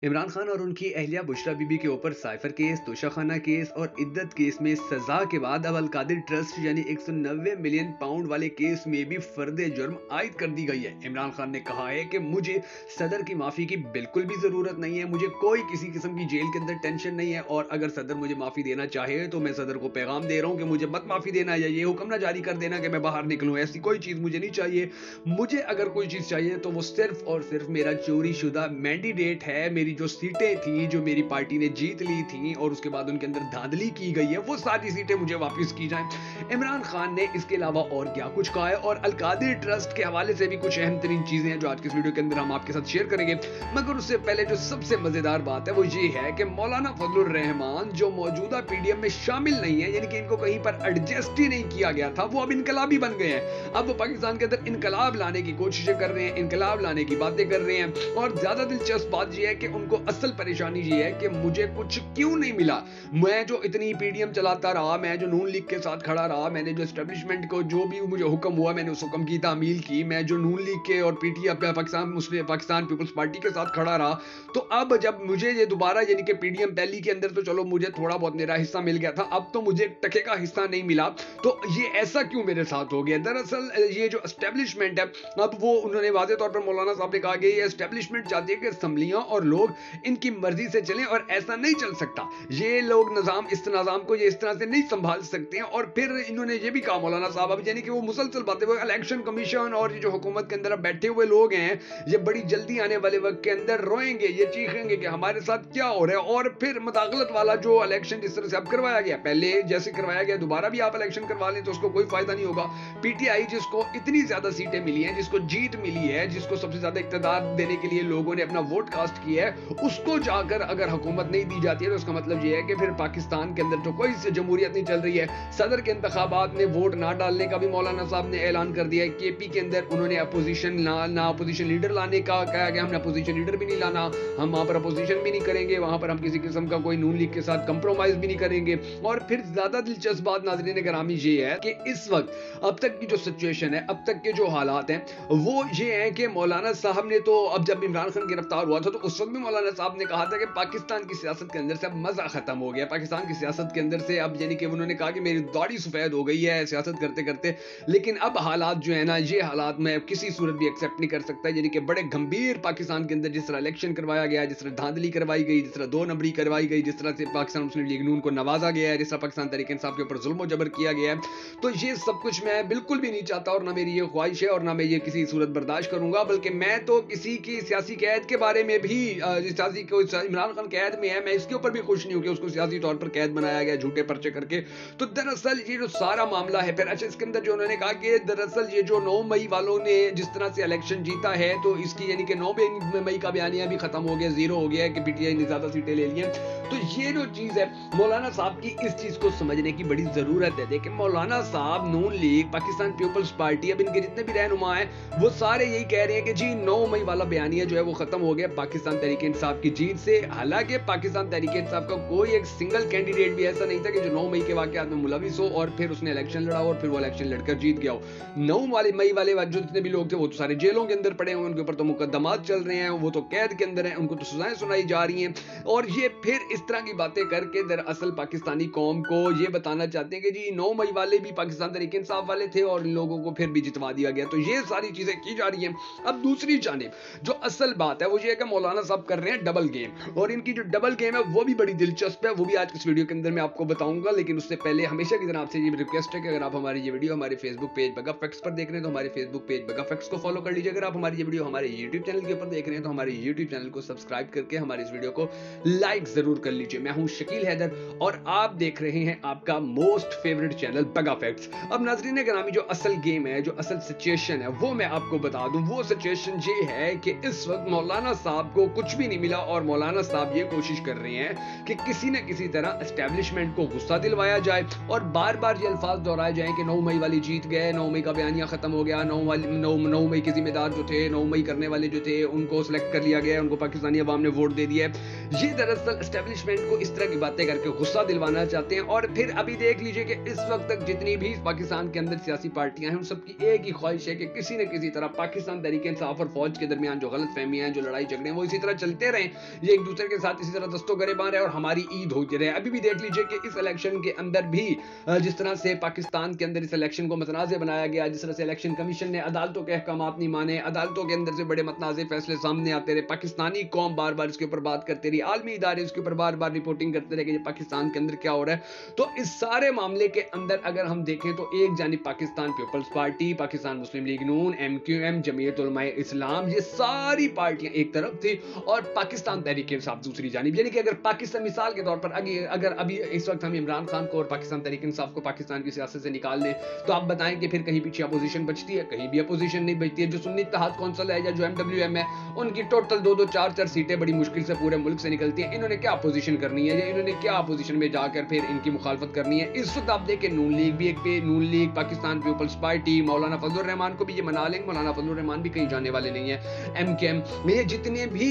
इमरान खान और उनकी अहलिया बुशरा बीबी के ऊपर साइफर केस, तोशाखाना केस और इद्दत केस में सजा के बाद अब अलकादिर ट्रस्ट यानी 190 मिलियन पाउंड वाले केस में भी फर्द जुर्म आयद कर दी गई है। इमरान खान ने कहा है कि मुझे सदर की माफी की बिल्कुल भी जरूरत नहीं है, मुझे कोई किसी किस्म की जेल के अंदर टेंशन नहीं है और अगर सदर मुझे माफी देना चाहे तो मैं सदर को पैगाम दे रहा हूं कि मुझे मत माफी देना या ये हुक्म ना जारी कर देना कि मैं बाहर निकलूं। ऐसी कोई चीज मुझे नहीं चाहिए। मुझे अगर कोई चीज चाहिए तो वो सिर्फ और सिर्फ मेरा चोरी शुदा मैंडेट है। मेरी जो सीटें थी जो मेरी पार्टी ने जीत ली थी और उसके बाद उनके अंदर धांधली की गई है, वो सारी सीटें मुझे वापस की जाएं। इमरान खान ने इसके अलावा और क्या कुछ कहा है और अलकादिर ट्रस्ट के हवाले से भी कुछ अहम तरीन चीजें हैं जो आज के इस वीडियो के अंदर हम आपके साथ शेयर करेंगे। मगर उससे पहले जो सबसे मजेदार बात है वो ये है कि मौलाना फजलुर रहमान जो मौजूदा पीडीएम में शामिल नहीं है, यानी कि इनको कहीं पर एडजस्ट ही नहीं किया गया था, वो अब इनकलाबी बन गए हैं। अब वो पाकिस्तान के अंदर इनकलाब लाने की कोशिशें कर रहे हैं, इनकलाब लाने की बातें कर रहे हैं। और ज्यादा दिलचस्प बात यह है कि उनको असल परेशानी ये है कि मुझे कुछ क्यों नहीं मिला। मैं जो इतनी पीडीएम चलाता रहा, मैं जो नून लीग के साथ खड़ा रहा, मैंने जो एस्टेब्लिशमेंट को जो भी मुझे हुक्म हुआ मैंने उस हुक्म की तामील की, मैं जो नून लीग के और पीटीआई पाकिस्तान पीपल्स पार्टी के साथ खड़ा रहा, तो अब जब मुझे ये दोबारा यानी कि पीडीएम पहली के अंदर तो चलो मुझे थोड़ा बहुत मेरा हिस्सा मिल गया था, अब तो मुझे एक टके का हिस्सा नहीं मिला। तो ये ऐसा क्यों मेरे साथ हो गया? दरअसल ये जो एस्टेब्लिशमेंट है, अब वो उन्होंने वाज़ेह तौर पर मौलाना साहब ने कहा कि ये एस्टेब्लिशमेंट चाहती है कि असम्बलियां और लोग इनकी मर्जी से चलें और ऐसा नहीं चल सकता। ये लोग निजाम इस निजाम को ये इस तरह से नहीं संभाल सकते हैं। और फिर इन्होंने ये भी कहा मौलाना साहब, अब यानी कि वो मुसलसल बातें, वो इलेक्शन कमीशन और ये जो हुकूमत के अंदर अब बैठे हुए लोग हैं, ये बड़ी जल्दी आने वाले वक्त के अंदर रोएंगे, ये चीखेंगे कि हमारे साथ क्या हो रहा है। और फिर मुदाखलत वाला जो इलेक्शन जिस तरह से अब करवाया गया, पहले जैसे करवाया गया दोबारा भी आप इलेक्शन करवा लें तो उसको कोई फायदा नहीं होगा। पीटीआई जिसको इतनी ज्यादा सीटें मिली हैं, जिसको जीत मिली है, जिसको सबसे ज्यादा इक्तदार देने के लिए लोगों ने अपना वोट कास्ट किया है, उसको जाकर अगर हुकूमत नहीं दी जाती है तो उसका मतलब यह है कि फिर पाकिस्तान के अंदर तो कोई जमहूरियत नहीं चल रही है। सदर के इंतखाबात में वोट ना डालने का भी मौलाना साहब ने ऐलान कर दिया है। केपी के अंदर उन्होंने अपोजिशन ना अपोजिशन लीडर लाने का कहा गया, हमने अपोजिशन लीडर भी नहीं लाना, हम वहां पर अपोजिशन भी नहीं करेंगे, वहां पर हम किसी किस्म का कोई नून लीग के साथ कंप्रोमाइज भी नहीं करेंगे। और फिर ज्यादा दिलचस्प बात नाज़रीन गिरामी ये है कि इस वक्त अब तक की जो सिचुएशन है, अब तक के जो हालात हैं, वो ये है कि मौलाना साहब ने तो अब जब इमरान खान गिरफ्तार हुआ था तो उस वक्त भी मौलाना साहब ने कहा था कि पाकिस्तान की सियासत के अंदर से अब मजा खत्म हो गया, पाकिस्तान की सियासत के अंदर से अब यानी कि उन्होंने कहा कि मेरी दाढ़ी सफेद हो गई है सियासत करते करते। लेकिन अब हालात जो है ना, ये हालात मैं किसी सूरत भी एक्सेप्ट नहीं कर सकता। यानी कि बड़े गंभीर पाकिस्तान के अंदर जिस तरह इलेक्शन करवाया गया, जिस तरह धांधली करवाई गई, जिस तरह दो नंबरी करवाई गई, जिस तरह से पाकिस्तान मुस्लिम लीग नून को नवाजा गया है, जिस तरह पाकिस्तान तहरीक इंसाफ के ऊपर जुल्म जबर किया गया है, तो ये सब कुछ मैं बिल्कुल भी नहीं चाहता और ना मेरी ये ख्वाहिश है और ना मैं ये किसी सूरत बर्दाश्त करूंगा। बल्कि मैं तो किसी की सियासी कैद के बारे में भी सियासी को इमरान खान कैद में है, मैं इसके ऊपर भी खुश नहीं हूं कि उसको सियासी तौर पर कैद बनाया गया झूठे पर्चे करके। तो दरअसल ये जो सारा मामला है, फिर अच्छा इसके अंदर जो उन्होंने कहा कि दरअसल ये जो 9 मई वालों ने जिस तरह से इलेक्शन जीता है तो इसकी यानी कि 9 मई का बयानिया भी खत्म हो गया, जीरो हो गया है कि पीटीआई ने ज्यादा सीटें ले ली हैं। तो ये जो चीज है मौलाना साहब की, इस चीज को समझने की बड़ी जरूरत है। देखिए मौलाना साहब, नून लीग, पाकिस्तान पीपल्स पार्टी, अब इनके जितने भी रहनुमा हैं वो सारे यही कह रहे हैं कि जी 9 मई वाला बयानिया जो है वो खत्म हो गया पाकिस्तान तहरीक इंसाफ की जीत से। हालांकि पाकिस्तान तहरीक इंसाफ का कोई एक सिंगल कैंडिडेट भी ऐसा नहीं था कि जो 9 मई के वाकयात में मुलविस हो और फिर उसने इलेक्शन लड़ा और फिर वो इलेक्शन लड़कर जीत गया हो। 9 मई वाले जो जितने भी लोग थे वो तो सारे जेलों के अंदर पड़े हुए, उनके ऊपर तो मुकदमात चल रहे हैं, वो तो कैद के अंदर हैं, उनको तो सजाएं सुनाई जा रही हैं। और ये फिर इस तरह की बातें करके दरअसल पाकिस्तानी कौम को ये बताना चाहते हैं कि जी 9 मई वाले भी पाकिस्तान तहरीक इंसाफ वाले थे और इन लोगों को फिर भी जितवा दिया गया। तो ये सारी चीजें की जा रही हैं। अब दूसरी जानिब जो असल बात है वो ये है कि मौलाना साहब कर रहे हैं डबल गेम, और इनकी जो डबल गेम है वो भी बड़ी दिलचस्प है, वो भी आज इस वीडियो के अंदर मैं आपको बताऊंगा। लेकिन उससे पहले हमेशा की तरह आपसे ये रिक्वेस्ट है कि अगर आप हमारी ये वीडियो हमारे फेसबुक पेज बगा फैक्ट्स पर देख रहे हैं तो हमारे फेसबुक पेज बगा फैक्ट्स को फॉलो कर लीजिए। अगर आप हमारी ये वीडियो हमारे यूट्यूब चैनल के ऊपर देख रहे हैं तो हमारे यूट्यूब चैनल को सब्सक्राइब करके हमारे इस वीडियो को लाइक जरूर कर लीजिए। मैं हूं शकील हैदर और आप देख रहे हैं आपका मोस्ट फेवरेट चैनल बगा फैक्ट्स। अब नाज़रीन गिरामी जो असल गेम है, जो असल सिचुएशन है वो मैं आपको बता दूं। वो सिचुएशन ये है कि इस वक्त मौलाना साहब को कुछ भी नहीं मिला और मौलाना साहब ये कोशिश कर रहे हैं कि किसी न किसी तरह एस्टेब्लिशमेंट को गुस्सा दिलवाया जाए और बार बार ये अल्फाज दोहराए जाएं कि 9 मई वाली जीत गए, 9 मई का बयानिया खत्म हो गया, 9 मई के जिम्मेदार जो थे, 9 मई करने वाले जो थे उनको सिलेक्ट कर लिया गया, उनको पाकिस्तानी अवाम ने वोट दे दिया है। ये दरअसल एस्टेब्लिशमेंट को इस तरह की बातें करके गुस्सा दिलवाना चाहते हैं। और फिर अभी देख लीजिए कि इस वक्त तक जितनी भी पाकिस्तान के अंदर सियासी पार्टियां हैं उन सबकी एक ही ख्वाहिश है कि किसी न किसी तरह पाकिस्तान तहरीक इंसाफ और फौज के दरमियान जो गलत फहमियां हैं, जो लड़ाई झगड़े हैं, वो इसी तरह चलते रहें, ये एक दूसरे के साथ इसी तरह दस्तों गरेबान रहे और हमारी ईद होती रहे। अभी भी देख लीजिए कि इस इलेक्शन के अंदर भी जिस तरह से पाकिस्तान के अंदर इस इलेक्शन को मतनाज़ बनाया गया, जिस तरह से इलेक्शन कमीशन ने अदालतों के अहकामात नहीं माने, अदालतों के अंदर से बड़े मतनाज़ फैसले सामने आते रहे, पाकिस्तानी कौम बार बार इसके ऊपर बात करते रही, आलमी इदारे इसके ऊपर बार बार रिपोर्टिंग करते रहे कि पाकिस्तान के अंदर क्या हो रहा है। तो इस सारे मामले के अंदर अगर हम देखें तो एक जानिब पाकिस्तान पीपल्स पार्टी, पाकिस्तान मुस्लिम लीग नून, MQM, जमीयत उलमा इस्लाम, ये सारी पार्टियां एक तरफ थी और पाकिस्तान तहरीक इंसाफ दूसरी जानिब। यानी कि अगर पाकिस्तान मिसाल के तौर पर अगर अभी इस वक्त हम इमरान खान को और पाकिस्तान तहरीक इंसाफ को पाकिस्तान की सियासत से निकाल दें तो आप बताएं कि फिर कहीं पीछे अपोजिशन बचती है? कहीं भी अपोजिशन नहीं बचती है। जो सुन्नी इत्तेहाद कौंसिल है या जो MWM है, उनकी टोटल 2-2, 4-4 सीटें बड़ी मुश्किल से पूरे मुल्क से निकलती है। इन्होंने क्या अपोजिशन करनी है या इन्होंने क्या अपोजिशन में जाकर फिर इनकी मुखालफत करनी है? इस वक्त आप देखें नून लीग भी एक पे, नून लीग, पाकिस्तान पीपल्स पार्टी, मौलाना फजलुर रहमान को भी ये मना लेंगे, मौलाना फजलुर रहमान भी कहीं जाने वाले नहीं है, MKM, ये जितने भी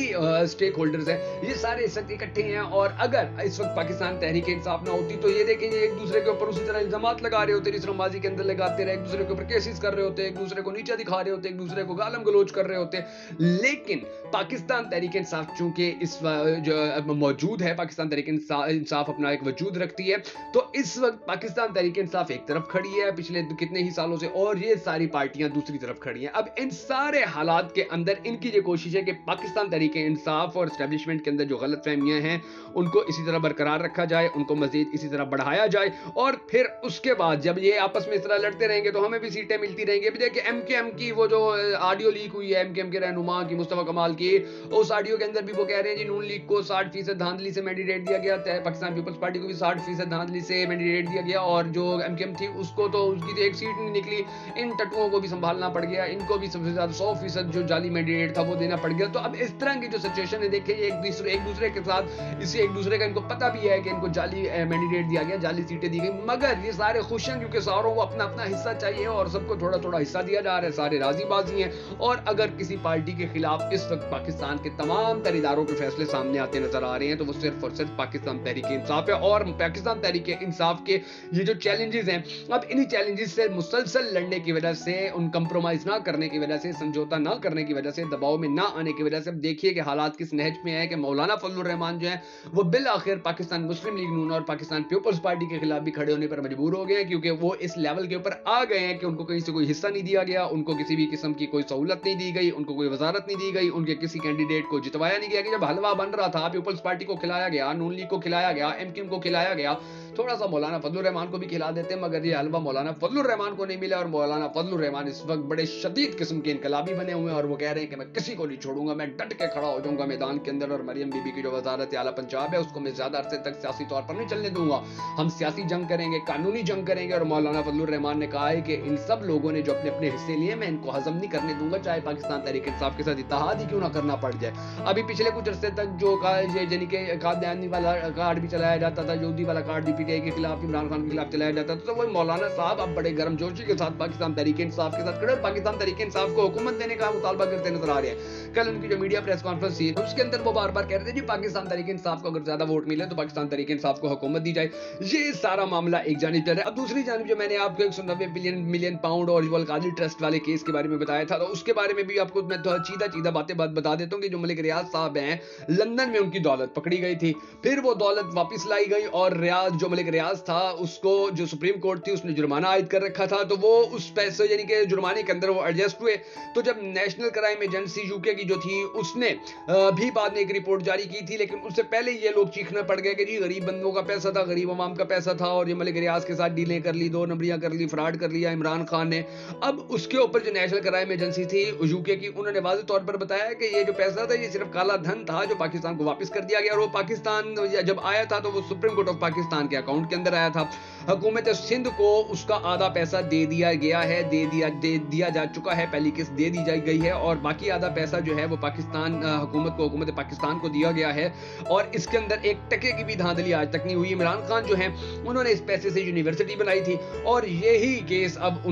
स्टेक होल्डर्स हैं ये सारे इस वक्त इकट्ठे हैं। और अगर इस वक्त पाकिस्तान तहरीक इंसाफ ना होती तो ये देखेंगे एक दूसरे के ऊपर उसी तरह इल्जामात लगा रहे होते जिस तरह माजी के अंदर लगाते रहे, एक दूसरे के ऊपर केसेस कर रहे होते, एक दूसरे को नीचा दिखा रहे होते, एक दूसरे को गालम गलोच कर रहे होते। लेकिन पाकिस्तान तहरीक इंसाफ चूंकि इस जो मौजूद है, पाकिस्तान तहरीक इंसाफ अपना एक वजूद रखती है, तो इस वक्त पाकिस्तान तहरीक इंसाफ एक तरफ खड़ी है पिछले कितने ही सालों से और ये सारी पार्टियां दूसरी तरफ खड़ी हैं। अब इन सारे हालात के अंदर इनकी ये कोशिश है कि पाकिस्तान तहरीक इंसाफ और एस्टेब्लिशमेंट के अंदर जो गलत फहमियां हैं उनको इसी तरह बरकरार रखा जाए, उनको मजीद इसी तरह बढ़ाया जाए और फिर उसके बाद जब ये आपस में इस तरह लड़ते रहेंगे तो हमें भी सीटें मिलती रहेंगी। अभी देखिए MKM की वो जो ऑडियो लीक हुई है, MKM के रहनुमा की, मुस्तफा कमाल की, उस ऑडियो के अंदर भी वो कह रहे हैं जी नून लीग को 60% धांधली से मैंडेट दिया गया, पाकिस्तान पीपल्स पार्टी को भी 60% धांधली से मैंडेट दिया गया और जो MKM थी उसको तो उसकी तो एक सीट नहीं निकली, इन टटुओं को भी संभालना पड़ गया, इनको भी सबसे ज्यादा 100% जो जाली मैंडेट था वो देना पड़ गया। तो अब इस तरह की जो सिचुएशन है देखिए एक दूसरे के साथ इसे एक दूसरे का इनको पता भी है कि इनको जाली मैंडेट दिया गया, जाली सीटें दी गई, मगर ये सारे खुश हैं क्योंकि सारों को अपना अपना हिस्सा चाहिए और सबको थोड़ा थोड़ा हिस्सा दिया जा रहा है, सारे राजी बाजी हैं। और अगर किसी पार्टी के खिलाफ इस वक्त पाकिस्तान के तमाम तर इदारों के फैसले सामने आते नजर आ रहे हैं तो वो सिर्फ और सिर्फ पाकिस्तान तहरीक इंसाफ है। और पाकिस्तान तहरीक इंसाफ के ये जो चैलेंजेस हैं, अब इन्हीं चैलेंजेस से मुसलसल लड़ने की वजह से, उन कंप्रोमाइज ना करने की वजह से, समझौता ना करने की वजह से, दबाव में ना आने की वजह से, अब देखिए कि हालात किस नहज में है कि मौलाना फजलुर रहमान जो है वो बिल आखिर पाकिस्तान मुस्लिम लीग नून और पाकिस्तान पीपल्स पार्टी के खिलाफ भी खड़े होने पर मजबूर हो गए हैं क्योंकि वो इस लेवल के ऊपर आ गए हैं कि उनको कहीं से कोई हिस्सा नहीं दिया गया, उनको किसी भी किस्म की कोई सहूलत नहीं दी गई, उनको कोई वजारत नहीं दी गई, उनके किसी कैंडिडेट को जितवाया नहीं गया। कि जब हलवा बन रहा था पीपल्स पार्टी को खिलाया गया, नून लीग को खिलाया गया, MKM को खिलाया गया, थोड़ा सा मौलाना फजलुर रहमान को भी खिला देते, मगर ये हलवा मौलाना फजलुर रहमान को नहीं मिला और मौलाना फजलुर रहमान इस वक्त बड़े शदीद किस्म के इनकलाबी बने हुए हैं और वो कह रहे हैं कि मैं किसी को नहीं छोड़ूंगा, मैं डट के खड़ा हो जाऊंगा मैदान के अंदर और मरियम बीबी की जो वजारत आला पंजाब है उसको मैं ज्यादा अरसे तक सियासी तौर पर नहीं चलने दूंगा, हम सियासी जंग करेंगे, कानूनी जंग करेंगे। और मौलाना फजलुर रहमान ने कहा है कि इन सब लोगों ने जो अपने अपने हिस्से लिए मैं इनको हजम नहीं करने दूंगा, चाहे पाकिस्तान तहरीक इंसाफ के साथ इत्तेहाद ही क्यों ना करना पड़ जाए। अभी पिछले कुछ अरसे तक जो यानी कि कादियानी वाला कार्ड भी चलाया जाता था, यहूदी वाला कार्ड भी PTI के खिलाफ, इमरान खान के खिलाफ चलाया जाता था, तो वही मौलाना साहब अब बड़े गर्मजोशी के साथ पाकिस्तान तहरीक इंसाफ के साथ खड़े, पाकिस्तान तहरीक इंसाफ को हुकूमत देने का मुतालबा करते नजर आ रहे हैं। कल उनकी जो मीडिया प्रेस कॉन्फ्रेंस थी उसके अंदर वो बार बार कह रहे थे जी पाकिस्तान तहरीक इंसाफ को अगर ज्यादा वोट मिले तो पाकिस्तान तहरीक इंसाफ को हुकूमत दी जाए। ये सारा मामला एक जानिब चल रहा है। अब दूसरी जानिब जो मैंने आपको 190 मिलियन पाउंड और अल कादिर ट्रस्ट वाले केस के बारे में बताया था, तो उसके बारे में भी आपको मैं तो सीधा बातें बता देता हूँ कि जो मलिक रियाज साहब हैं लंदन में उनकी दौलत पकड़ी गई थी, फिर वो दौलत वापस लाई गई और रियाज जो मलिक रियाज था उसको जो सुप्रीम कोर्ट थी उसने जुर्माना आयद कर रखा था, तो वो उस पैसे यानी कि जुर्माने के अंदर वो एडजस्ट हुए। तो जब नेशनल क्राइम एजेंसी UK की जो थी उसने भी बाद में एक रिपोर्ट जारी की थी, लेकिन उससे पहले ये लोग चीखने पड़ गए कि जी गरीब बंदों का पैसा था, गरीब अवाम का पैसा था और ये मलिक रियाज के साथ डीलें कर ली, 2 नंबरियां कर ली, फ्रॉड कर लिया इमरान खान ने। अब उसके ऊपर जो नेशनल क्राइम एजेंसी थी UK की उन्होंने वाज़ेह तौर पर बताया कि ये जो पैसा था ये सिर्फ काला धन था जो पाकिस्तान को वापस कर दिया गया और वो पाकिस्तान जब आया था तो वो सुप्रीम कोर्ट ऑफ पाकिस्तान के अकाउंट के अंदर आया था। हुकूमत सिंध को उसका आधा पैसा दे दिया गया है, दे दिया जा चुका है, पहली किस्त दे दी गई है और बाकी आधा पैसा जो है वो पाकिस्तान हुकूमत पाकिस्तान को दिया गया है और इसके अंदर एक टके की भी धांधली आज तक नहीं हुई। इमरान खान जो है उन्होंने इस पैसे से यूनिवर्सिटी बनाई थी और यही केस अब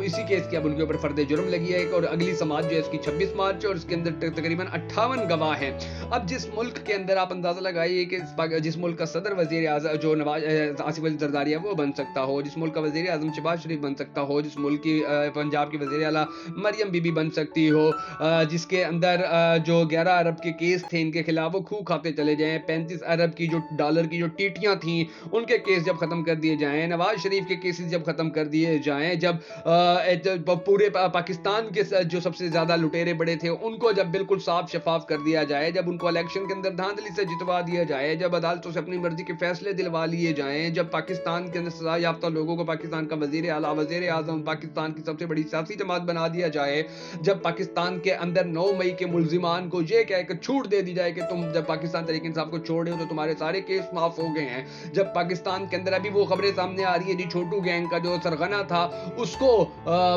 इसी केस की अब उनके ऊपर फर्द जुर्म लगी है और अगली समाज जो है इसकी 26 मार्च और इसके अंदर तकरीबन 58 गवाह हैं। अब जिस मुल्क के अंदर आप अंदाजा लगाइए कि जिस मुल्क का सदर वजीर आज़म जो नवाज आसिफ अली जरदारी है वो बन सकता हो, जिस मुल्क का वजीर आज़म शहबाज शरीफ बन सकता हो, जिस मुल्क की पंजाब की वजीर आला मरियम बीबी बन सकती हो, जिसके अंदर जो 11 अरब के केस थे इनके खिलाफ वो खूह खाते चले जाएं, 35 अरब की जो डॉलर की जो टीटियां थी उनके केस जब खत्म कर दिए जाएं, नवाज शरीफ के केसेस जब खत्म कर दिए जाएं, जब पूरे पाकिस्तान के जो सबसे ज्यादा लुटेरे बड़े थे उनको जब बिल्कुल साफ शफाफ कर दिया जाए, जब उनको इलेक्शन के अंदर धांधली से जितवा दिया जाए, जब अदालतों से अपनी मर्जी के फैसले दिलवा लिए जाएं, जब पाकिस्तान के अंदर सजा याफ्ता लोगों को पाकिस्तान का वजीर आला वजीर आजम पाकिस्तान की सबसे बड़ी सियासी जमात बना दिया जाए, जब पाकिस्तान के अंदर 9 मई के मुल्जिमान को ये कहकर छूट दे दी जाए कि तुम जब पाकिस्तान तहरीक इंसाफ को छोड़ रहे हो तो तुम्हारे सारे केस माफ हो गए हैं, जब पाकिस्तान के अंदर अभी वो खबरें सामने आ रही है जी छोटू गैंग का जो सरगना था उसको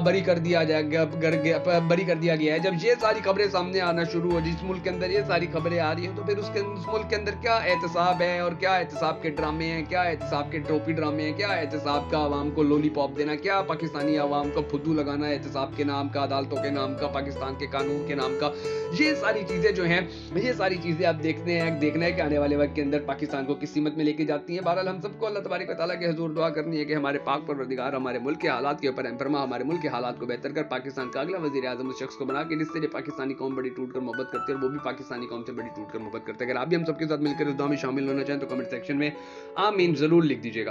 बरी कर दिया गया है, जब ये सारी खबरें सामने आना शुरू हो, जिस मुल्क के अंदर ये सारी खबरें आ रही हैं तो फिर उस मुल्क के अंदर क्या एहतसाब है और क्या एहतसाब के ड्रामे हैं, क्या एहतसाब के ट्रोपी ड्रामे हैं, क्या एहतसाब का आवाम को लॉलीपॉप देना, क्या पाकिस्तानी आवाम को फुद्दू लगाना एहतसाब के नाम का, अदालतों के नाम का, पाकिस्तान के कानून के नाम का, ये सारी चीजें जो हैं ये सारी चीजें आप देखना है कि आने वाले वक्त के अंदर पाकिस्तान को किस सीमत में लेके जाती हैं। बहरहाल हम सबको अल्लाह तबारक व तआला के हुजूर दुआ करनी है कि हमारे पाक परवरदिगार हमारे मुल्क के हालात के ऊपर रहम फरमा, हमारे मुल्क के हालात को बेहतर कर पाकिस्तान का अगला वजीर आज़म उस शख्स को बना के जिससे पाकिस्तानी कौम बड़ी टूट कर मोहब्बत करती है और वो भी पाकिस्तानी कौम से बड़ी टूट कर मोहब्बत करते हैं। अगर आप भी हम सबके साथ मिलकर इस दुआ में शामिल होना चाहें तो कमेंट सेक्शन में आमीन जरूर लिख दीजिएगा।